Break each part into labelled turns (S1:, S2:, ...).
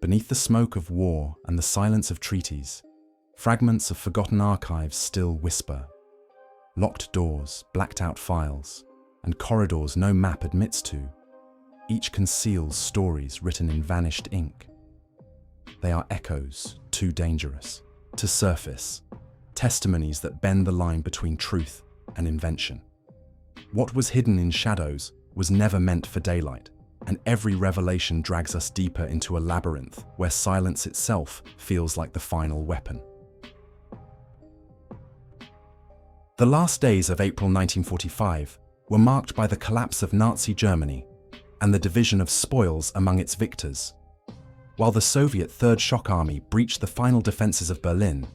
S1: Beneath the smoke of war and the silence of treaties, fragments of forgotten archives still whisper. Locked doors, blacked-out files, and corridors no map admits to, each conceals stories written in vanished ink. They are echoes, too dangerous to surface, testimonies that bend the line between truth and invention. What was hidden in shadows was never meant for daylight, and every revelation drags us deeper into a labyrinth where silence itself feels like the final weapon. The last days of April 1945 were marked by the collapse of Nazi Germany and the division of spoils among its victors. While the Soviet Third Shock Army breached the final defenses of Berlin,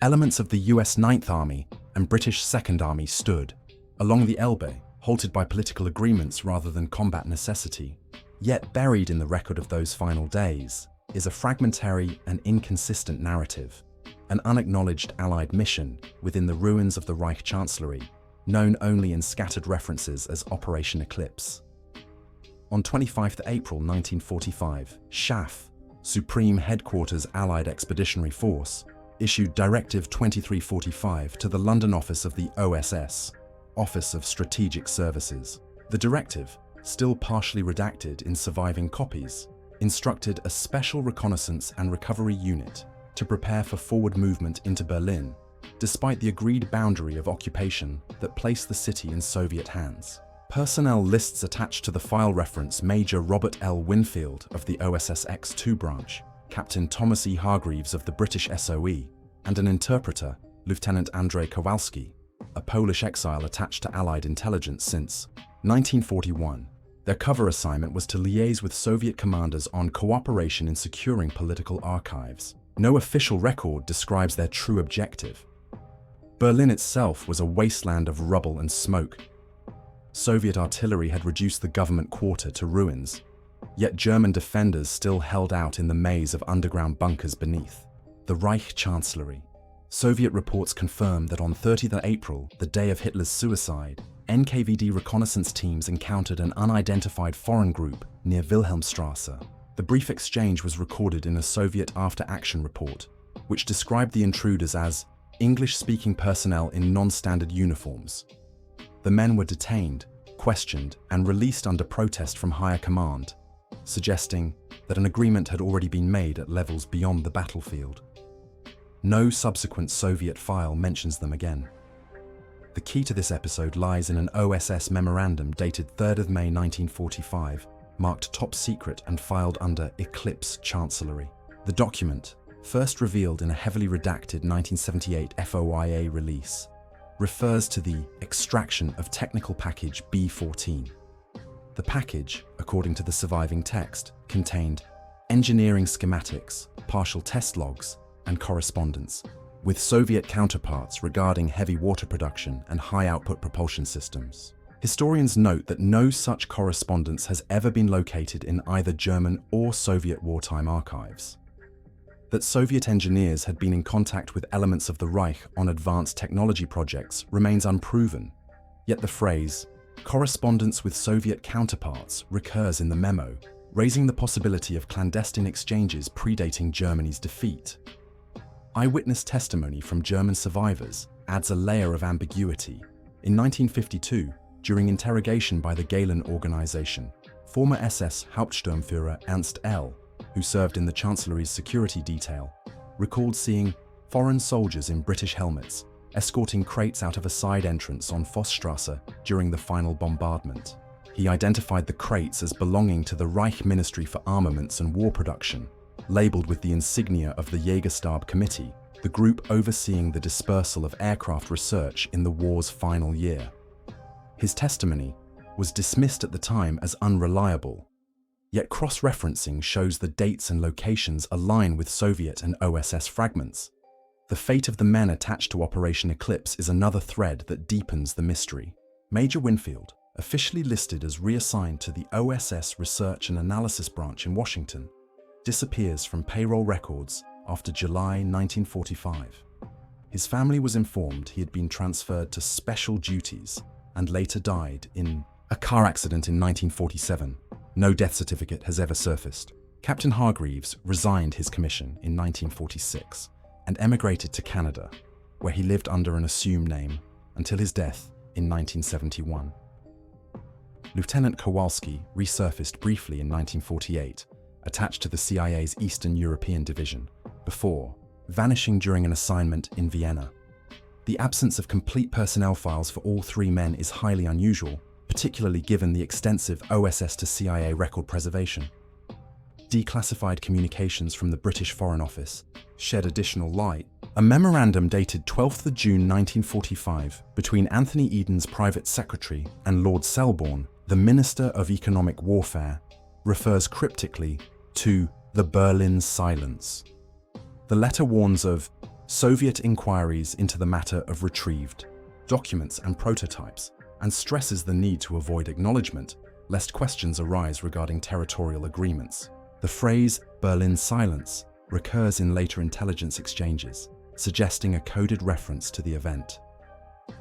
S1: elements of the US Ninth Army and British Second Army stood along the Elbe, halted by political agreements rather than combat necessity. Yet buried in the record of those final days is a fragmentary and inconsistent narrative, an unacknowledged Allied mission within the ruins of the Reich Chancellery, known only in scattered references as Operation Eclipse. On 25 April 1945, SHAF, Supreme Headquarters Allied Expeditionary Force, issued Directive 2345 to the London office of the OSS, Office of Strategic Services. The directive, still partially redacted in surviving copies, instructed a special reconnaissance and recovery unit to prepare for forward movement into Berlin, despite the agreed boundary of occupation that placed the city in Soviet hands. Personnel lists attached to the file reference Major Robert L. Winfield of the OSS X2 branch, Captain Thomas E. Hargreaves of the British SOE, and an interpreter, Lieutenant Andrzej Kowalski, a Polish exile attached to Allied intelligence since 1941. Their cover assignment was to liaise with Soviet commanders on cooperation in securing political archives. No official record describes their true objective. Berlin itself was a wasteland of rubble and smoke. Soviet artillery had reduced the government quarter to ruins, yet German defenders still held out in the maze of underground bunkers beneath. The Reich Chancellery. Soviet reports confirmed that on 30th April, the day of Hitler's suicide, NKVD reconnaissance teams encountered an unidentified foreign group near Wilhelmstrasse. The brief exchange was recorded in a Soviet after-action report, which described the intruders as English-speaking personnel in non-standard uniforms. The men were detained, questioned, and released under protest from higher command, suggesting that an agreement had already been made at levels beyond the battlefield. No subsequent Soviet file mentions them again. The key to this episode lies in an OSS memorandum dated 3rd of May 1945, marked top secret and filed under Eclipse Chancellery. The document, first revealed in a heavily redacted 1978 FOIA release, refers to the extraction of technical package B14. The package, according to the surviving text, contained engineering schematics, partial test logs, and correspondence with Soviet counterparts regarding heavy water production and high-output propulsion systems. Historians note that no such correspondence has ever been located in either German or Soviet wartime archives. That Soviet engineers had been in contact with elements of the Reich on advanced technology projects remains unproven, yet the phrase, correspondence with Soviet counterparts, recurs in the memo, raising the possibility of clandestine exchanges predating Germany's defeat. Eyewitness testimony from German survivors adds a layer of ambiguity. In 1952, during interrogation by the Gehlen organization, former SS Hauptsturmführer Ernst L., who served in the Chancellery's security detail, recalled seeing foreign soldiers in British helmets escorting crates out of a side entrance on Vossstrasse during the final bombardment. He identified the crates as belonging to the Reich Ministry for Armaments and War Production, labeled with the insignia of the Jägerstab Committee, the group overseeing the dispersal of aircraft research in the war's final year. His testimony was dismissed at the time as unreliable, yet cross-referencing shows the dates and locations align with Soviet and OSS fragments. The fate of the men attached to Operation Eclipse is another thread that deepens the mystery. Major Winfield, officially listed as reassigned to the OSS Research and Analysis Branch in Washington, disappears from payroll records after July 1945. His family was informed he had been transferred to special duties and later died in a car accident in 1947. No death certificate has ever surfaced. Captain Hargreaves resigned his commission in 1946 and emigrated to Canada, where he lived under an assumed name until his death in 1971. Lieutenant Kowalski resurfaced briefly in 1948, attached to the CIA's Eastern European Division, before vanishing during an assignment in Vienna. The absence of complete personnel files for all three men is highly unusual, particularly given the extensive OSS to CIA record preservation. Declassified communications from the British Foreign Office shed additional light. A memorandum dated 12th of June 1945 between Anthony Eden's private secretary and Lord Selborne, the Minister of Economic Warfare, refers cryptically to the Berlin Silence. The letter warns of Soviet inquiries into the matter of retrieved documents and prototypes, and stresses the need to avoid acknowledgement lest questions arise regarding territorial agreements. The phrase Berlin Silence recurs in later intelligence exchanges, suggesting a coded reference to the event.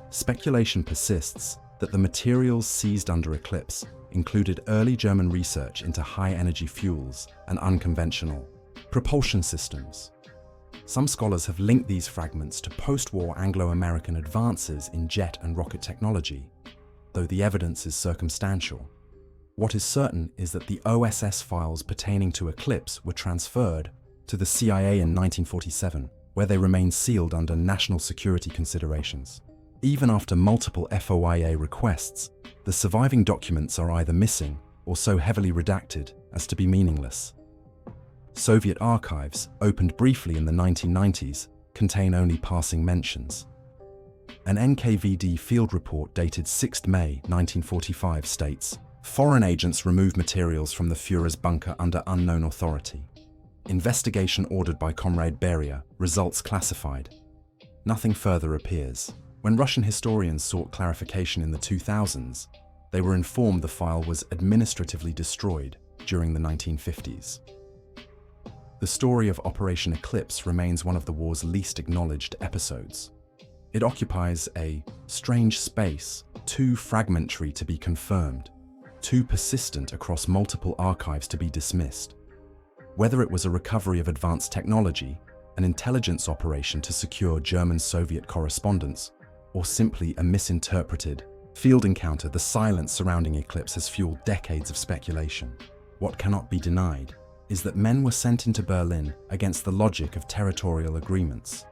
S1: Speculation persists that the materials seized under Eclipse included early German research into high-energy fuels and unconventional propulsion systems. Some scholars have linked these fragments to post-war Anglo-American advances in jet and rocket technology, though the evidence is circumstantial. What is certain is that the OSS files pertaining to Eclipse were transferred to the CIA in 1947, where they remain sealed under national security considerations. Even after multiple FOIA requests, the surviving documents are either missing or so heavily redacted as to be meaningless. Soviet archives, opened briefly in the 1990s, contain only passing mentions. An NKVD field report dated 6 May 1945 states, "Foreign agents remove materials from the Führer's bunker under unknown authority. Investigation ordered by Comrade Beria, results classified." Nothing further appears. When Russian historians sought clarification in the 2000s, they were informed the file was administratively destroyed during the 1950s. The story of Operation Eclipse remains one of the war's least acknowledged episodes. It occupies a strange space, too fragmentary to be confirmed, too persistent across multiple archives to be dismissed. Whether it was a recovery of advanced technology, an intelligence operation to secure German-Soviet correspondence, or simply a misinterpreted field encounter, the silence surrounding Eclipse has fueled decades of speculation. What cannot be denied is that men were sent into Berlin against the logic of territorial agreements,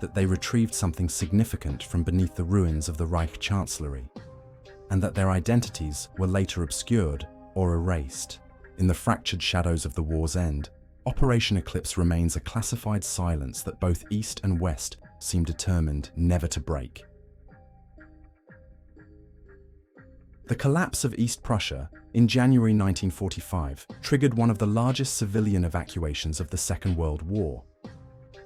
S1: that they retrieved something significant from beneath the ruins of the Reich Chancellery, and that their identities were later obscured or erased. In the fractured shadows of the war's end, Operation Eclipse remains a classified silence that both East and West seem determined never to break. The collapse of East Prussia in January 1945 triggered one of the largest civilian evacuations of the Second World War.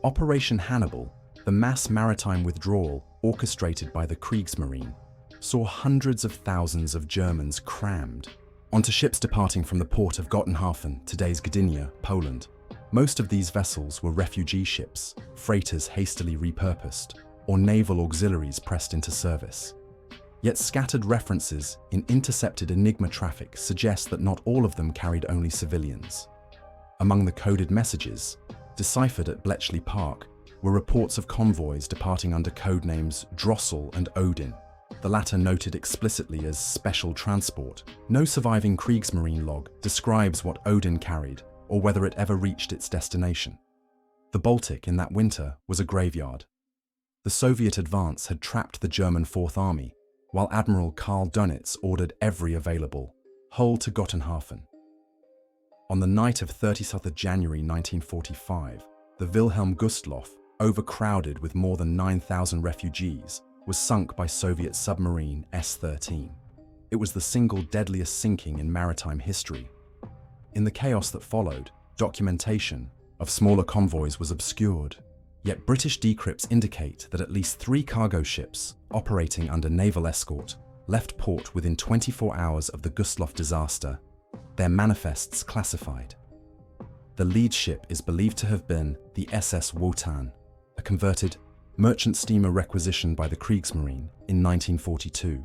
S1: Operation Hannibal, the mass maritime withdrawal orchestrated by the Kriegsmarine, saw hundreds of thousands of Germans crammed onto ships departing from the port of Gotenhafen, today's Gdynia, Poland. Most of these vessels were refugee ships, freighters hastily repurposed, or naval auxiliaries pressed into service. Yet scattered references in intercepted Enigma traffic suggest that not all of them carried only civilians. Among the coded messages, deciphered at Bletchley Park, were reports of convoys departing under code names Drossel and Odin, the latter noted explicitly as special transport. No surviving Kriegsmarine log describes what Odin carried or whether it ever reached its destination. The Baltic in that winter was a graveyard. The Soviet advance had trapped the German Fourth Army, while Admiral Karl Dönitz ordered every available hull to Gotenhafen. On the night of 30th of January 1945, the Wilhelm Gustloff, overcrowded with more than 9,000 refugees, was sunk by Soviet submarine S-13. It was the single deadliest sinking in maritime history. In the chaos that followed, documentation of smaller convoys was obscured. Yet British decrypts indicate that at least 3 cargo ships operating under naval escort left port within 24 hours of the Gustloff disaster, their manifests classified. The lead ship is believed to have been the SS Wotan, a converted merchant steamer requisitioned by the Kriegsmarine in 1942.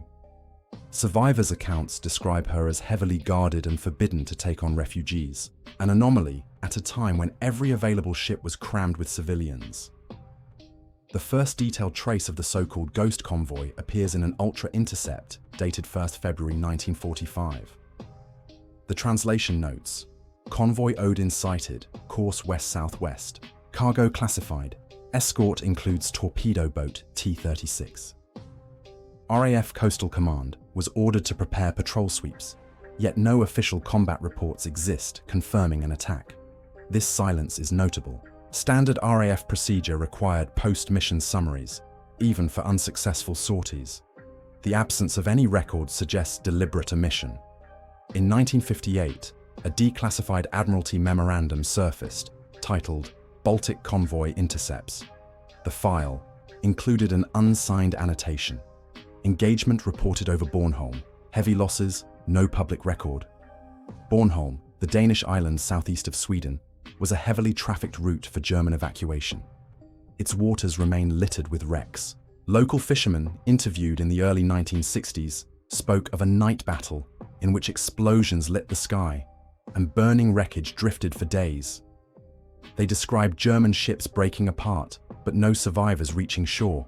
S1: Survivors' accounts describe her as heavily guarded and forbidden to take on refugees, an anomaly at a time when every available ship was crammed with civilians. The first detailed trace of the so-called ghost convoy appears in an Ultra Intercept dated 1st February 1945. The translation notes, "Convoy Odin sighted, course west-southwest. Cargo classified. Escort includes torpedo boat T-36. RAF Coastal Command was ordered to prepare patrol sweeps, yet no official combat reports exist confirming an attack. This silence is notable. Standard RAF procedure required post-mission summaries, even for unsuccessful sorties. The absence of any record suggests deliberate omission. In 1958, a declassified Admiralty memorandum surfaced, titled Baltic Convoy Intercepts. The file included an unsigned annotation. Engagement reported over Bornholm. Heavy losses, no public record. Bornholm, the Danish island southeast of Sweden, was a heavily trafficked route for German evacuation. Its waters remain littered with wrecks. Local fishermen, interviewed in the early 1960s, spoke of a night battle in which explosions lit the sky and burning wreckage drifted for days. They described German ships breaking apart, but no survivors reaching shore.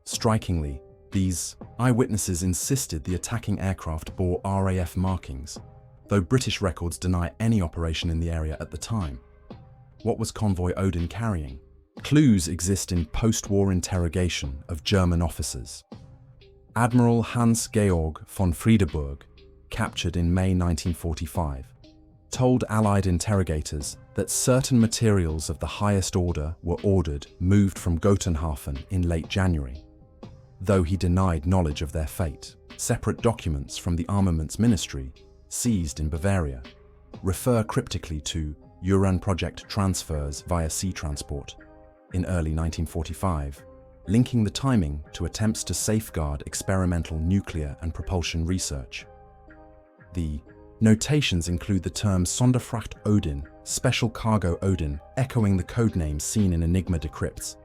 S1: Strikingly, these eyewitnesses insisted the attacking aircraft bore RAF markings, though British records deny any operation in the area at the time. What was Convoy Odin carrying? Clues exist in post-war interrogation of German officers. Admiral Hans-Georg von Friedeburg, captured in May 1945, told Allied interrogators that certain materials of the highest order were ordered moved from Gotenhafen in late January. Though he denied knowledge of their fate, separate documents from the Armaments Ministry, seized in Bavaria, refer cryptically to Uran project transfers via sea transport in early 1945, linking the timing to attempts to safeguard experimental nuclear and propulsion research. The notations include the term Sonderfracht Odin, Special Cargo Odin, echoing the codename seen in Enigma decrypts.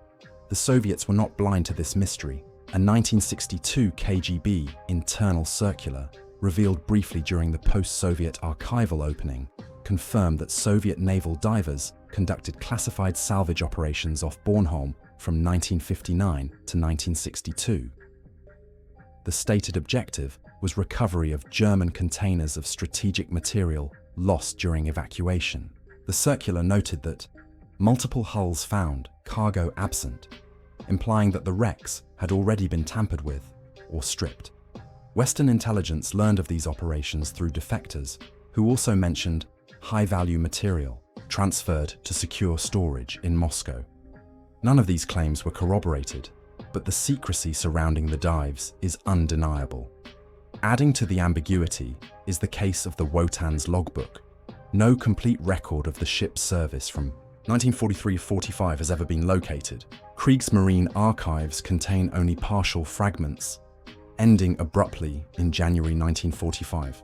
S1: The Soviets were not blind to this mystery. A 1962 KGB internal circular, revealed briefly during the post-Soviet archival opening, confirmed that Soviet naval divers conducted classified salvage operations off Bornholm from 1959 to 1962. The stated objective was recovery of German containers of strategic material lost during evacuation. The circular noted that multiple hulls found, cargo absent, implying that the wrecks had already been tampered with or stripped. Western intelligence learned of these operations through defectors, who also mentioned high-value material transferred to secure storage in Moscow. None of these claims were corroborated, but the secrecy surrounding the dives is undeniable. Adding to the ambiguity is the case of the Wotan's logbook. No complete record of the ship's service from 1943-45 has ever been located. Kriegsmarine archives contain only partial fragments, ending abruptly in January 1945.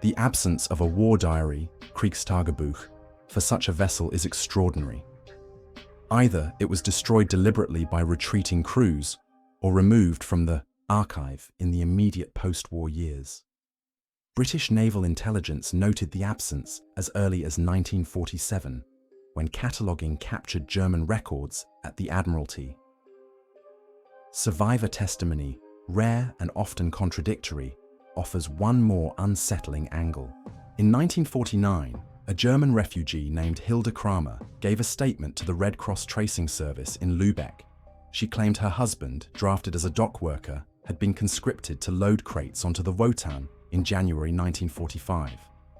S1: The absence of a war diary, Kriegstagebuch, for such a vessel is extraordinary. Either it was destroyed deliberately by retreating crews, or removed from the archive in the immediate post-war years. British naval intelligence noted the absence as early as 1947, when cataloguing captured German records at the Admiralty. Survivor testimony, rare and often contradictory, offers one more unsettling angle. In 1949, a German refugee named Hilde Kramer gave a statement to the Red Cross Tracing Service in Lübeck. She claimed her husband, drafted as a dock worker, had been conscripted to load crates onto the Wotan in January 1945.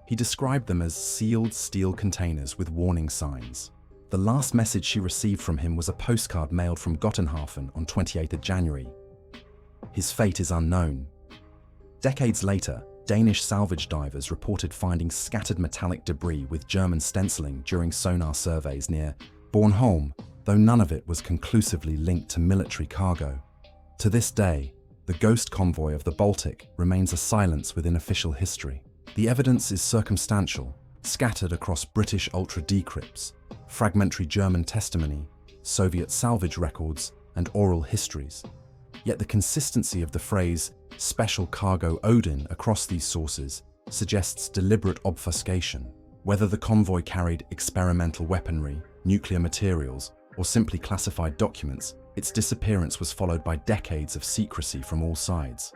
S1: He described them as sealed steel containers with warning signs. The last message she received from him was a postcard mailed from Gotenhafen on 28th January. His fate is unknown. Decades later, Danish salvage divers reported finding scattered metallic debris with German stenciling during sonar surveys near Bornholm, though none of it was conclusively linked to military cargo. To this day, the ghost convoy of the Baltic remains a silence within official history. The evidence is circumstantial, scattered across British ultra-decrypts, fragmentary German testimony, Soviet salvage records, and oral histories. Yet the consistency of the phrase, Special cargo Odin across these sources suggests deliberate obfuscation. Whether the convoy carried experimental weaponry, nuclear materials, or simply classified documents, its disappearance was followed by decades of secrecy from all sides.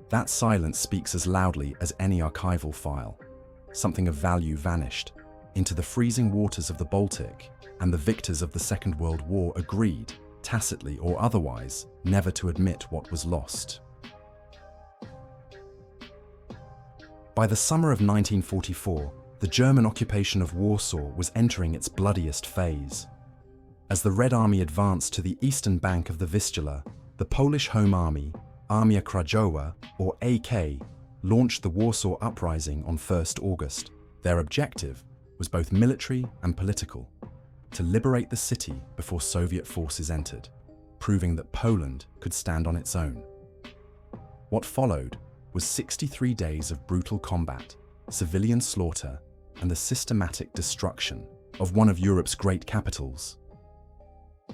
S1: That silence speaks as loudly as any archival file. Something of value vanished into the freezing waters of the Baltic, and the victors of the Second World War agreed, tacitly or otherwise, never to admit what was lost. By the summer of 1944, the German occupation of Warsaw was entering its bloodiest phase. As the Red Army advanced to the eastern bank of the Vistula, the Polish Home Army, Armia Krajowa, or AK, launched the Warsaw Uprising on 1st August. Their objective was both military and political: to liberate the city before Soviet forces entered, proving that Poland could stand on its own. What followed was 63 days of brutal combat, civilian slaughter, and the systematic destruction of one of Europe's great capitals.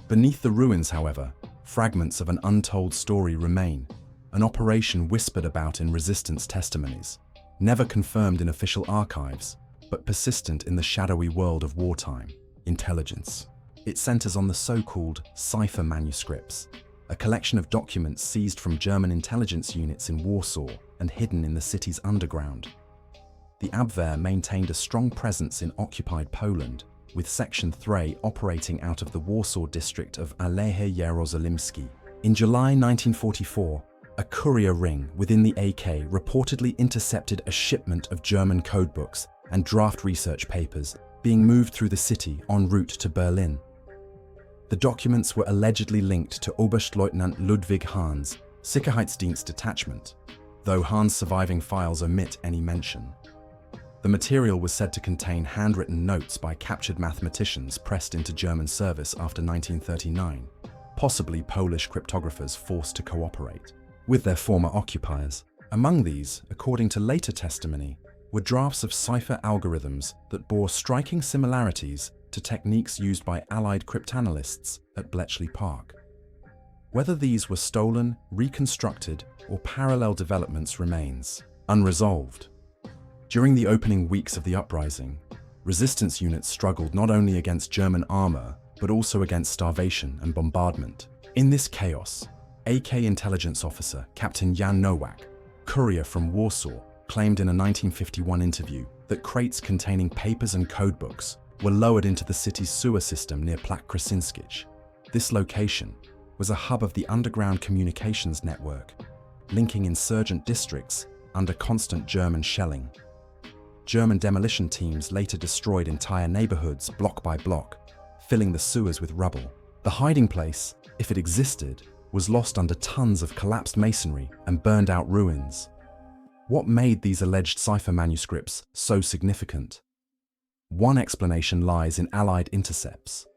S1: Beneath the ruins, however, fragments of an untold story remain, an operation whispered about in resistance testimonies, never confirmed in official archives, but persistent in the shadowy world of wartime intelligence. It centers on the so-called cipher manuscripts, a collection of documents seized from German intelligence units in Warsaw and hidden in the city's underground. The Abwehr maintained a strong presence in occupied Poland, with Section 3 operating out of the Warsaw district of Aleje Jerozolimskie. In July 1944, a courier ring within the AK reportedly intercepted a shipment of German codebooks and draft research papers being moved through the city en route to Berlin. The documents were allegedly linked to Oberstleutnant Ludwig Hahn's Sicherheitsdienst detachment, though Hahn's surviving files omit any mention. The material was said to contain handwritten notes by captured mathematicians pressed into German service after 1939, possibly Polish cryptographers forced to cooperate with their former occupiers. Among these, according to later testimony, were drafts of cipher algorithms that bore striking similarities to techniques used by Allied cryptanalysts at Bletchley Park. Whether these were stolen, reconstructed, or parallel developments remains unresolved. During the opening weeks of the uprising, resistance units struggled not only against German armor, but also against starvation and bombardment. In this chaos, AK intelligence officer Captain Jan Nowak, courier from Warsaw, claimed in a 1951 interview that crates containing papers and codebooks were lowered into the city's sewer system near Plac Krasinskich. This location was a hub of the underground communications network, linking insurgent districts under constant German shelling. German demolition teams later destroyed entire neighborhoods block by block, filling the sewers with rubble. The hiding place, if it existed, was lost under tons of collapsed masonry and burned out ruins. What made these alleged cipher manuscripts so significant? One explanation lies in Allied intercepts.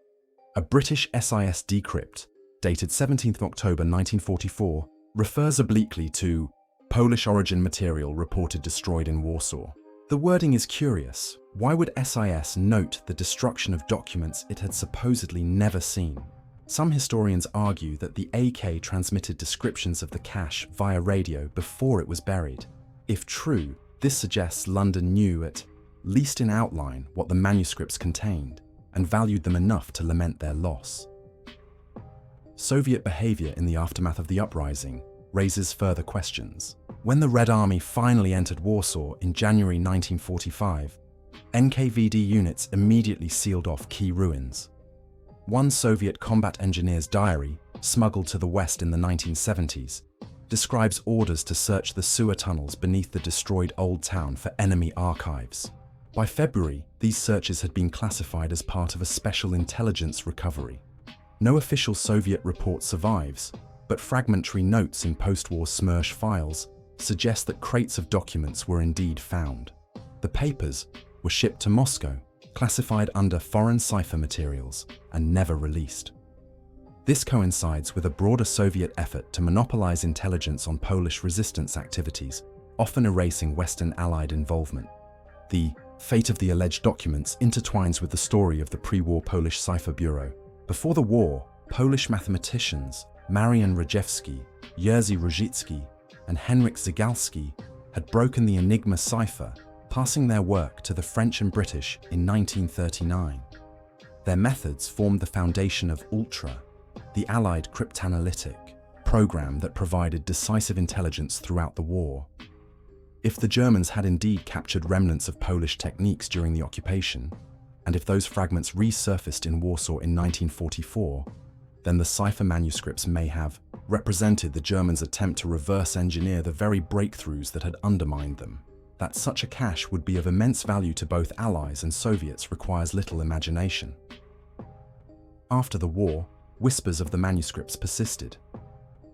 S1: A British SIS decrypt, dated 17th October 1944, refers obliquely to Polish origin material reported destroyed in Warsaw. The wording is curious. Why would SIS note the destruction of documents it had supposedly never seen? Some historians argue that the AK transmitted descriptions of the cache via radio before it was buried. If true, this suggests London knew, at least in outline, what the manuscripts contained, and valued them enough to lament their loss. Soviet behavior in the aftermath of the uprising raises further questions. When the Red Army finally entered Warsaw in January 1945, NKVD units immediately sealed off key ruins. One Soviet combat engineer's diary, smuggled to the West in the 1970s, describes orders to search the sewer tunnels beneath the destroyed Old Town for enemy archives. By February, these searches had been classified as part of a special intelligence recovery. No official Soviet report survives, but fragmentary notes in post-war Smersh files suggest that crates of documents were indeed found. The papers were shipped to Moscow, classified under foreign cipher materials, and never released. This coincides with a broader Soviet effort to monopolize intelligence on Polish resistance activities, often erasing Western Allied involvement. The fate of the alleged documents intertwines with the story of the pre-war Polish Cipher Bureau. Before the war, Polish mathematicians Marian Rejewski, Jerzy Różycki, and Henryk Zygalski had broken the Enigma cipher, passing their work to the French and British in 1939. Their methods formed the foundation of Ultra, the Allied cryptanalytic program that provided decisive intelligence throughout the war. If the Germans had indeed captured remnants of Polish techniques during the occupation, and if those fragments resurfaced in Warsaw in 1944, then the cipher manuscripts may have represented the Germans' attempt to reverse engineer the very breakthroughs that had undermined them. That such a cache would be of immense value to both Allies and Soviets requires little imagination. After the war, whispers of the manuscripts persisted.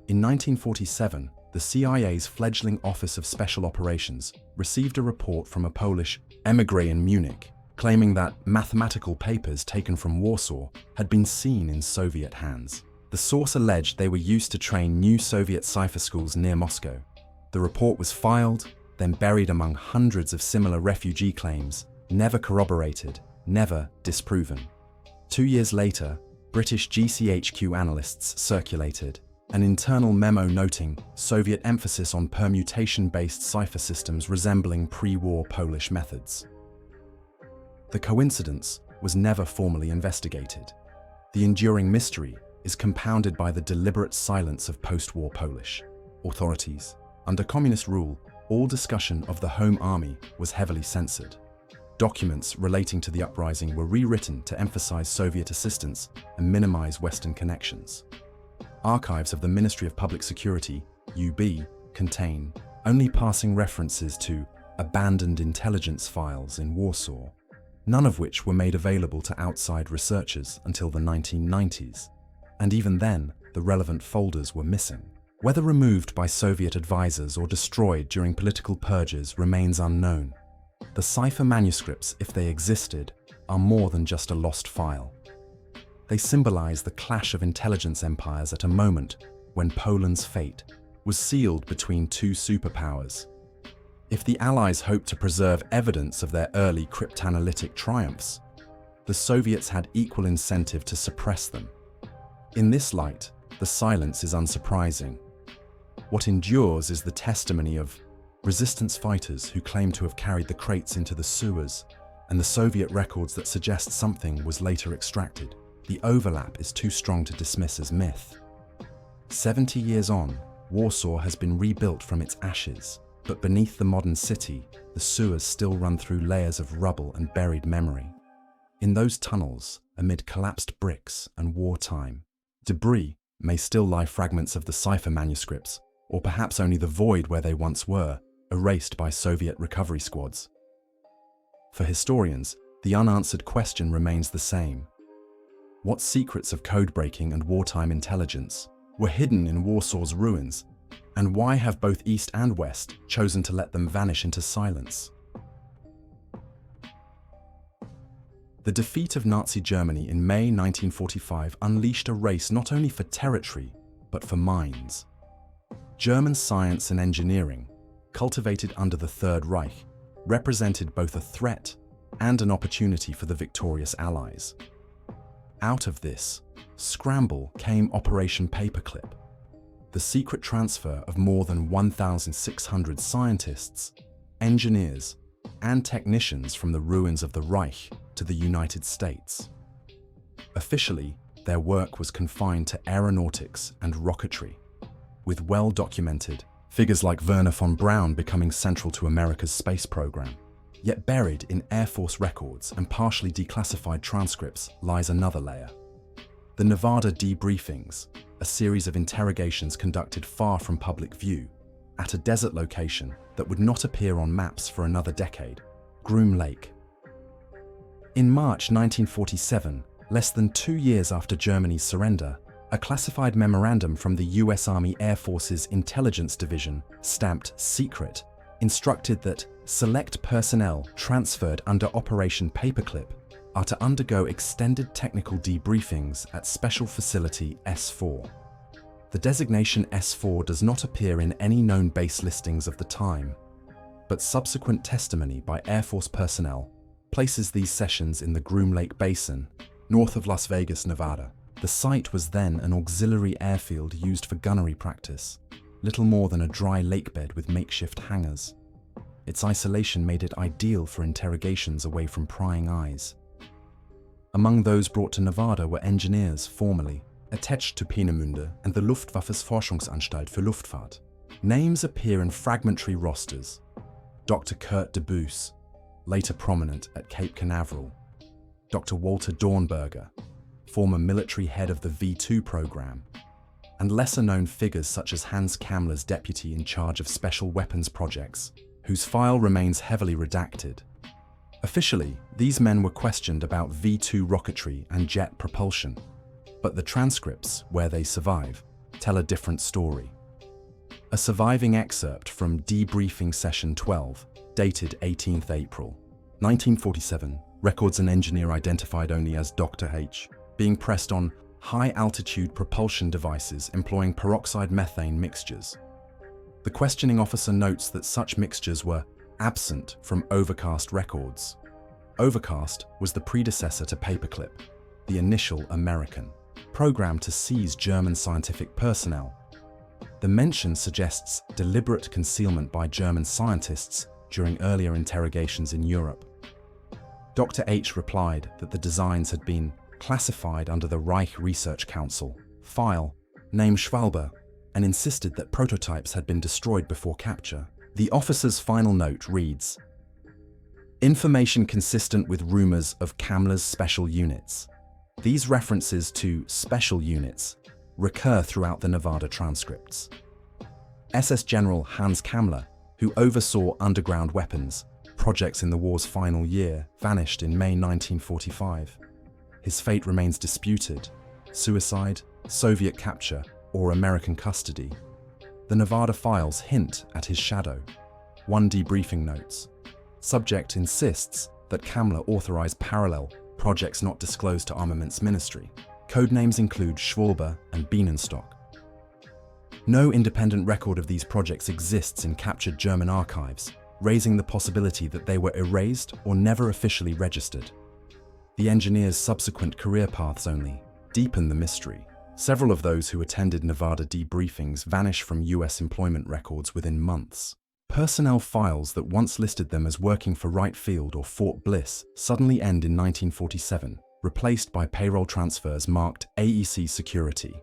S1: In 1947, the CIA's fledgling Office of Special Operations received a report from a Polish émigré in Munich, claiming that mathematical papers taken from Warsaw had been seen in Soviet hands. The source alleged they were used to train new Soviet cipher schools near Moscow. The report was filed, then buried among hundreds of similar refugee claims, never corroborated, never disproven. 2 years later, British GCHQ analysts circulated an internal memo noting Soviet emphasis on permutation-based cipher systems resembling pre-war Polish methods. The coincidence was never formally investigated. The enduring mystery is compounded by the deliberate silence of post-war Polish authorities. Under communist rule, all discussion of the Home Army was heavily censored. Documents relating to the uprising were rewritten to emphasize Soviet assistance and minimize Western connections. Archives of the Ministry of Public Security, UB, contain only passing references to abandoned intelligence files in Warsaw, none of which were made available to outside researchers until the 1990s. And even then, the relevant folders were missing. Whether removed by Soviet advisors or destroyed during political purges remains unknown. The cipher manuscripts, if they existed, are more than just a lost file. They symbolize the clash of intelligence empires at a moment when Poland's fate was sealed between two superpowers. If the Allies hoped to preserve evidence of their early cryptanalytic triumphs, the Soviets had equal incentive to suppress them. In this light, the silence is unsurprising. What endures is the testimony of resistance fighters who claim to have carried the crates into the sewers, and the Soviet records that suggest something was later extracted. The overlap is too strong to dismiss as myth. 70 years on, Warsaw has been rebuilt from its ashes, but beneath the modern city, the sewers still run through layers of rubble and buried memory. In those tunnels, amid collapsed bricks and wartime debris, may still lie fragments of the cipher manuscripts, or perhaps only the void where they once were, erased by Soviet recovery squads. For historians, the unanswered question remains the same. What secrets of code-breaking and wartime intelligence were hidden in Warsaw's ruins, and why have both East and West chosen to let them vanish into silence? The defeat of Nazi Germany in May 1945 unleashed a race not only for territory, but for minds. German science and engineering, cultivated under the Third Reich, represented both a threat and an opportunity for the victorious Allies. Out of this scramble came Operation Paperclip, the secret transfer of more than 1,600 scientists, engineers, and technicians from the ruins of the Reich to the United States. Officially, their work was confined to aeronautics and rocketry, with well-documented figures like Wernher von Braun becoming central to America's space program. Yet buried in Air Force records and partially declassified transcripts lies another layer. The Nevada debriefings, a series of interrogations conducted far from public view, at a desert location that would not appear on maps for another decade, Groom Lake. In March 1947, less than 2 years after Germany's surrender, a classified memorandum from the US Army Air Force's Intelligence Division, stamped secret, instructed that select personnel transferred under Operation Paperclip are to undergo extended technical debriefings at Special Facility S4. The designation S4 does not appear in any known base listings of the time, but subsequent testimony by Air Force personnel places these sessions in the Groom Lake Basin, north of Las Vegas, Nevada. The site was then an auxiliary airfield used for gunnery practice. little more than a dry lakebed with makeshift hangars. Its isolation made it ideal for interrogations away from prying eyes. Among those brought to Nevada were engineers formerly attached to Peenemünde and the Luftwaffe's Forschungsanstalt für Luftfahrt. Names appear in fragmentary rosters. Dr. Kurt de Boos, later prominent at Cape Canaveral. Dr. Walter Dornberger, former military head of the V2 program. And lesser-known figures such as Hans Kammler's deputy in charge of special weapons projects, whose file remains heavily redacted. Officially, these men were questioned about V2 rocketry and jet propulsion, but the transcripts, where they survive, tell a different story. A surviving excerpt from Debriefing Session 12, dated 18th April, 1947, records an engineer identified only as Dr. H, being pressed on high-altitude propulsion devices employing peroxide methane mixtures. The questioning officer notes that such mixtures were absent from Overcast records. Overcast was the predecessor to Paperclip, the initial American program to seize German scientific personnel. The mention suggests deliberate concealment by German scientists during earlier interrogations in Europe. Dr. H replied that the designs had been classified under the Reich Research Council file, name Schwalbe, and insisted that prototypes had been destroyed before capture. The officer's final note reads, "Information consistent with rumors of Kammler's special units." These references to special units recur throughout the Nevada transcripts. SS General Hans Kammler, who oversaw underground weapons projects in the war's final year, vanished in May 1945. His fate remains disputed: suicide, Soviet capture, or American custody. The Nevada files hint at his shadow. One debriefing notes, "Subject insists that Kammler authorized parallel projects not disclosed to Armaments Ministry. Codenames include Schwalbe and Bienenstock." No independent record of these projects exists in captured German archives, raising the possibility that they were erased or never officially registered. The engineers' subsequent career paths only deepen the mystery. Several of those who attended Nevada debriefings vanish from US employment records within months. Personnel files that once listed them as working for Wright Field or Fort Bliss suddenly end in 1947, replaced by payroll transfers marked AEC Security.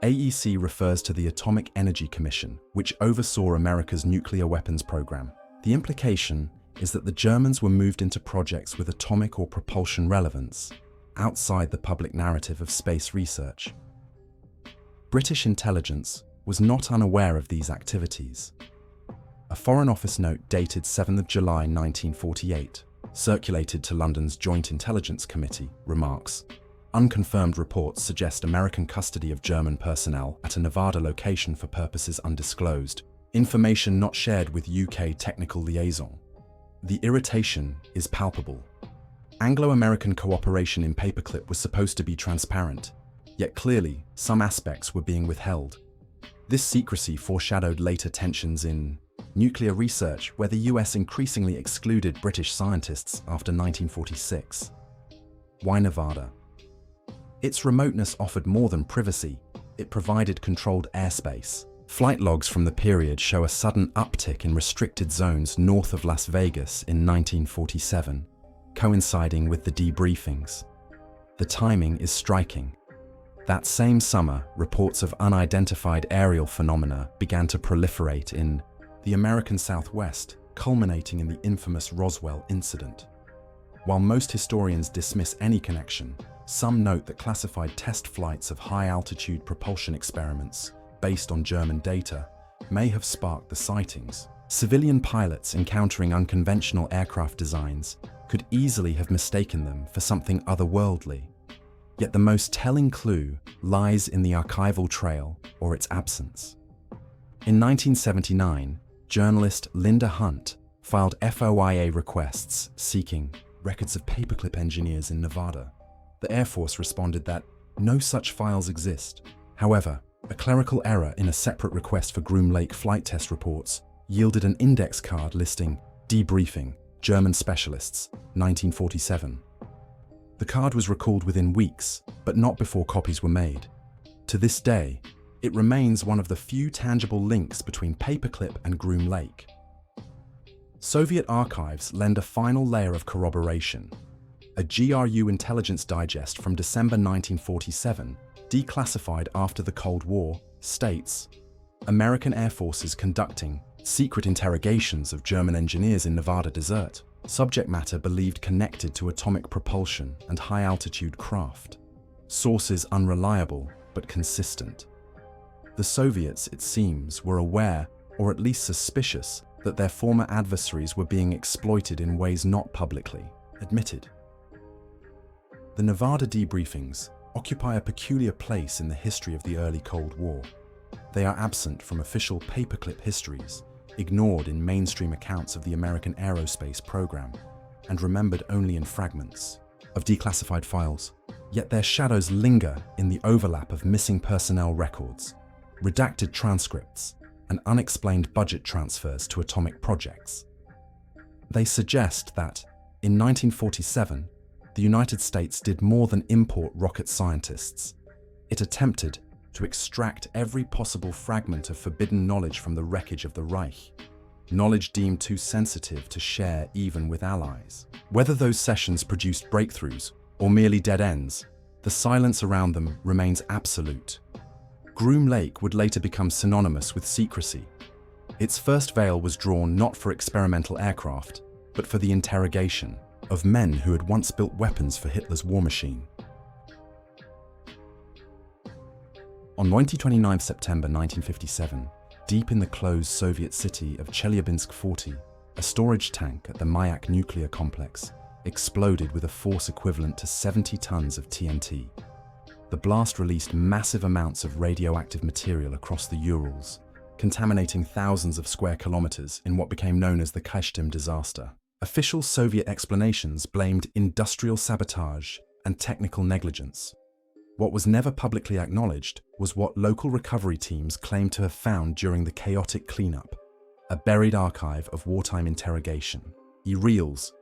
S1: AEC refers to the Atomic Energy Commission, which oversaw America's nuclear weapons program. The implication is that the Germans were moved into projects with atomic or propulsion relevance, outside the public narrative of space research. British intelligence was not unaware of these activities. A Foreign Office note dated 7 July 1948, circulated to London's Joint Intelligence Committee, remarks, "Unconfirmed reports suggest American custody of German personnel at a Nevada location for purposes undisclosed. Information not shared with UK technical liaison." The irritation is palpable. Anglo-American cooperation in Paperclip was supposed to be transparent, yet clearly some aspects were being withheld. This secrecy foreshadowed later tensions in nuclear research, where the US increasingly excluded British scientists after 1946. Why Nevada? Its remoteness offered more than privacy. It provided controlled airspace. Flight logs from the period show a sudden uptick in restricted zones north of Las Vegas in 1947, coinciding with the debriefings. The timing is striking. That same summer, reports of unidentified aerial phenomena began to proliferate in the American Southwest, culminating in the infamous Roswell incident. While most historians dismiss any connection, some note that classified test flights of high-altitude propulsion experiments, based on German data, may have sparked the sightings. Civilian pilots encountering unconventional aircraft designs could easily have mistaken them for something otherworldly. Yet the most telling clue lies in the archival trail or its absence. In 1979, journalist Linda Hunt filed FOIA requests seeking records of paperclip engineers in Nevada. The Air Force responded that no such files exist. However, a clerical error in a separate request for Groom Lake flight test reports yielded an index card listing "Debriefing, German Specialists, 1947. The card was recalled within weeks, but not before copies were made. To this day, It remains one of the few tangible links between Paperclip and Groom Lake. Soviet archives lend a final layer of corroboration. A GRU intelligence digest from December 1947, declassified after the Cold War, states, American Air Forces conducting secret interrogations of German engineers in Nevada desert, subject matter believed connected to atomic propulsion and high-altitude craft. Sources unreliable but consistent. The Soviets, it seems, were aware, or at least suspicious, that their former adversaries were being exploited in ways not publicly admitted. The Nevada debriefings occupy a peculiar place in the history of the early Cold War. They are absent from official paperclip histories, ignored in mainstream accounts of the American aerospace program, and remembered only in fragments of declassified files. Yet their shadows linger in the overlap of missing personnel records, redacted transcripts, and unexplained budget transfers to atomic projects. They suggest that, in 1947, the United States did more than import rocket scientists. It attempted to extract every possible fragment of forbidden knowledge from the wreckage of the Reich, knowledge deemed too sensitive to share even with allies. Whether those sessions produced breakthroughs or merely dead ends, the silence around them remains absolute. Groom Lake would later become synonymous with secrecy. Its first veil was drawn not for experimental aircraft, but for the interrogation of men who had once built weapons for Hitler's war machine. On 29 September 1957, deep in the closed Soviet city of Chelyabinsk 40, a storage tank at the Mayak nuclear complex exploded with a force equivalent to 70 tons of TNT. The blast released massive amounts of radioactive material across the Urals, contaminating thousands of square kilometers in what became known as the Kyshtym disaster. Official Soviet explanations blamed industrial sabotage and technical negligence. What was never publicly acknowledged was what local recovery teams claimed to have found during the chaotic cleanup: a buried archive of wartime interrogation. Reels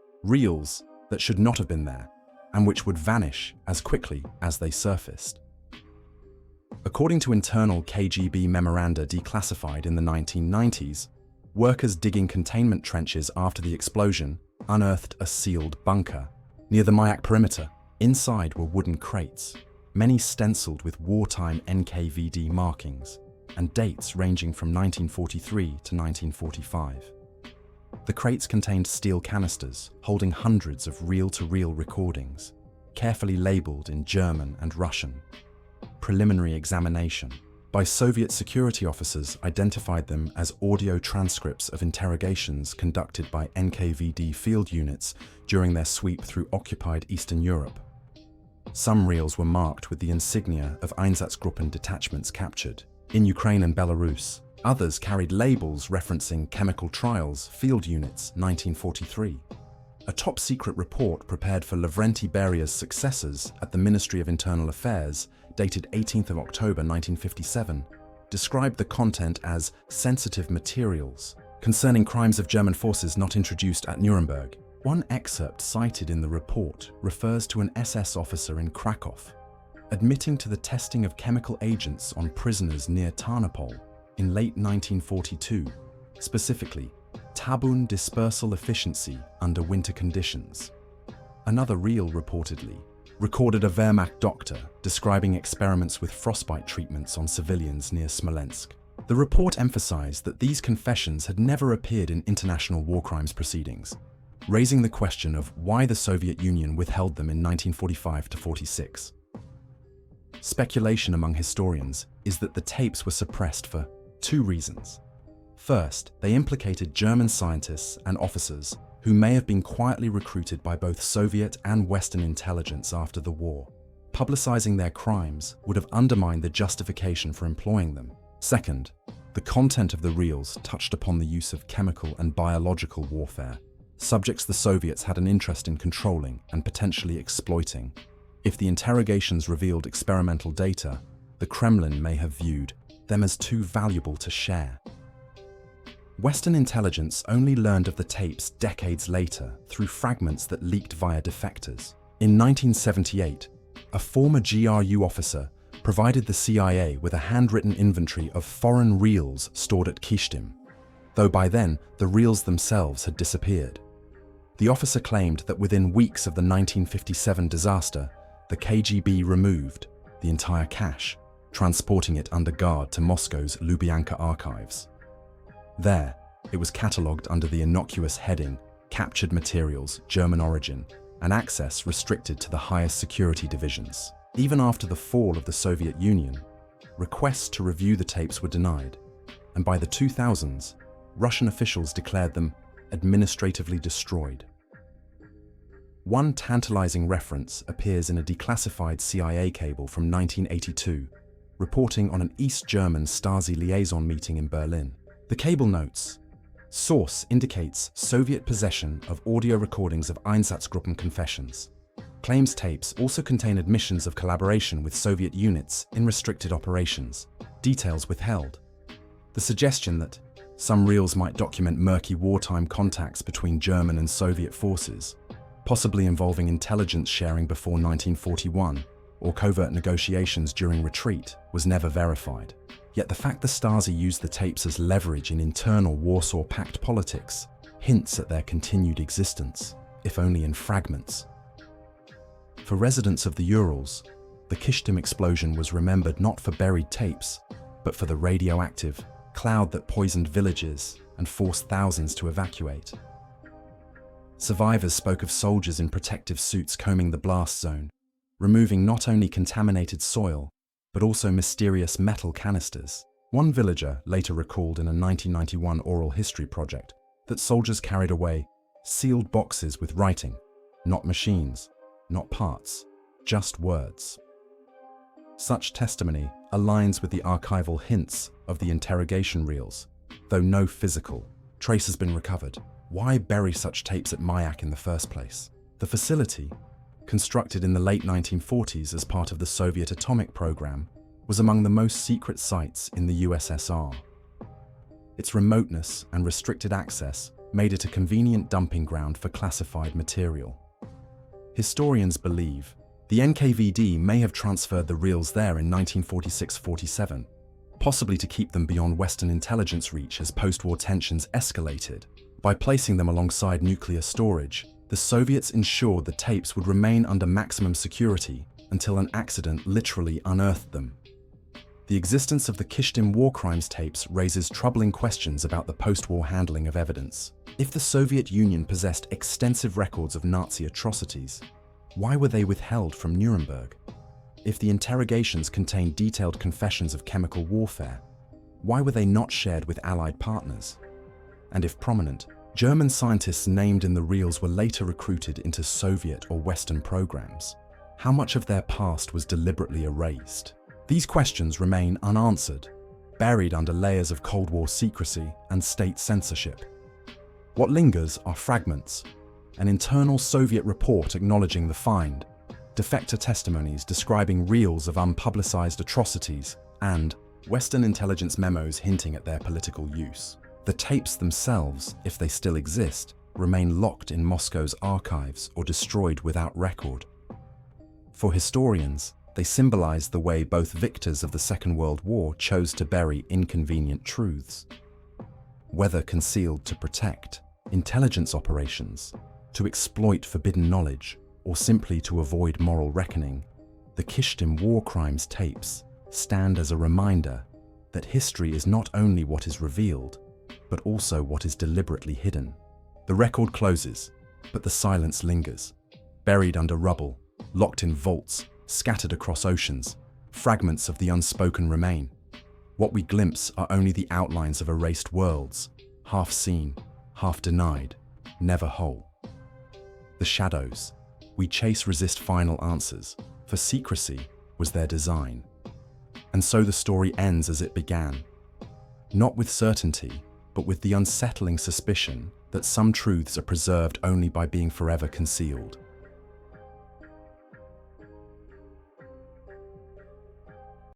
S1: that should not have been there, and which would vanish as quickly as they surfaced. According to internal KGB memoranda declassified in the 1990s, workers digging containment trenches after the explosion unearthed a sealed bunker near the Mayak perimeter. Inside were wooden crates, many stenciled with wartime NKVD markings, and dates ranging from 1943 to 1945. The crates contained steel canisters holding hundreds of reel-to-reel recordings, carefully labeled in German and Russian. Preliminary examination by Soviet security officers identified them as audio transcripts of interrogations conducted by NKVD field units during their sweep through occupied Eastern Europe. Some reels were marked with the insignia of Einsatzgruppen detachments captured in Ukraine and Belarus. Others carried labels referencing Chemical Trials Field Units 1943. A top-secret report prepared for Lavrenti Beria's successors at the Ministry of Internal Affairs, dated 18th of October 1957, described the content as sensitive materials concerning crimes of German forces not introduced at Nuremberg. One excerpt cited in the report refers to an SS officer in Krakow admitting to the testing of chemical agents on prisoners near Tarnopol in late 1942, specifically Tabun dispersal efficiency under winter conditions. Another reel reportedly recorded a Wehrmacht doctor describing experiments with frostbite treatments on civilians near Smolensk. The report emphasized that these confessions had never appeared in international war crimes proceedings, raising the question of why the Soviet Union withheld them in 1945 to 46. Speculation among historians is that the tapes were suppressed for two reasons. First, they implicated German scientists and officers who may have been quietly recruited by both Soviet and Western intelligence after the war. Publicizing their crimes would have undermined the justification for employing them. Second, the content of the reels touched upon the use of chemical and biological warfare, subjects the Soviets had an interest in controlling and potentially exploiting. If the interrogations revealed experimental data, the Kremlin may have viewed them as too valuable to share. Western intelligence only learned of the tapes decades later through fragments that leaked via defectors. In 1978, a former GRU officer provided the CIA with a handwritten inventory of foreign reals stored at Kishtim, though by then the reals themselves had disappeared. The officer claimed that within weeks of the 1957 disaster, the KGB removed the entire cache, transporting it under guard to Moscow's Lubyanka archives. There, it was catalogued under the innocuous heading Captured Materials, German Origin, and access restricted to the highest security divisions. Even after the fall of the Soviet Union, requests to review the tapes were denied, and by the 2000s, Russian officials declared them administratively destroyed. One tantalizing reference appears in a declassified CIA cable from 1982, reporting on an East German Stasi liaison meeting in Berlin. The cable notes, "Source indicates Soviet possession of audio recordings of Einsatzgruppen confessions. Claims tapes also contain admissions of collaboration with Soviet units in restricted operations. Details withheld." The suggestion that some reels might document murky wartime contacts between German and Soviet forces, possibly involving intelligence sharing before 1941 or covert negotiations during retreat, was never verified. Yet the fact the Stasi used the tapes as leverage in internal Warsaw Pact politics hints at their continued existence, if only in fragments. For residents of the Urals, the Kishtim explosion was remembered not for buried tapes, but for the radioactive cloud that poisoned villages and forced thousands to evacuate. Survivors spoke of soldiers in protective suits combing the blast zone, removing not only contaminated soil, but also mysterious metal canisters. One villager later recalled in a 1991 oral history project that soldiers carried away sealed boxes with writing, not machines, not parts, just words. Such testimony aligns with the archival hints of the interrogation reels, though no physical trace has been recovered. Why bury such tapes at Mayak in the first place? The facility, constructed in the late 1940s as part of the Soviet atomic program, was among the most secret sites in the USSR. Its remoteness and restricted access made it a convenient dumping ground for classified material. Historians believe the NKVD may have transferred the reels there in 1946-47, possibly to keep them beyond Western intelligence reach as post-war tensions escalated. By placing them alongside nuclear storage, the Soviets ensured the tapes would remain under maximum security until an accident literally unearthed them. The existence of the Kishtim war crimes tapes raises troubling questions about the post-war handling of evidence. If the Soviet Union possessed extensive records of Nazi atrocities, why were they withheld from Nuremberg? If the interrogations contained detailed confessions of chemical warfare, why were they not shared with Allied partners? And if prominent, German scientists named in the reels were later recruited into Soviet or Western programs, how much of their past was deliberately erased? These questions remain unanswered, buried under layers of Cold War secrecy and state censorship. What lingers are fragments, an internal Soviet report acknowledging the find, defector testimonies describing reels of unpublicized atrocities, and Western intelligence memos hinting at their political use. The tapes themselves, if they still exist, remain locked in Moscow's archives or destroyed without record. For historians, they symbolize the way both victors of the Second World War chose to bury inconvenient truths. Whether concealed to protect intelligence operations, to exploit forbidden knowledge, or simply to avoid moral reckoning, the Kishtim war crimes tapes stand as a reminder that history is not only what is revealed, but also what is deliberately hidden. The record closes, but the silence lingers. Buried under rubble, locked in vaults, scattered across oceans, fragments of the unspoken remain. What we glimpse are only the outlines of erased worlds, half seen, half denied, never whole. The shadows. We resist final answers, for secrecy was their design. And so the story ends as it began. Not with certainty, but with the unsettling suspicion that some truths are preserved only by being forever concealed.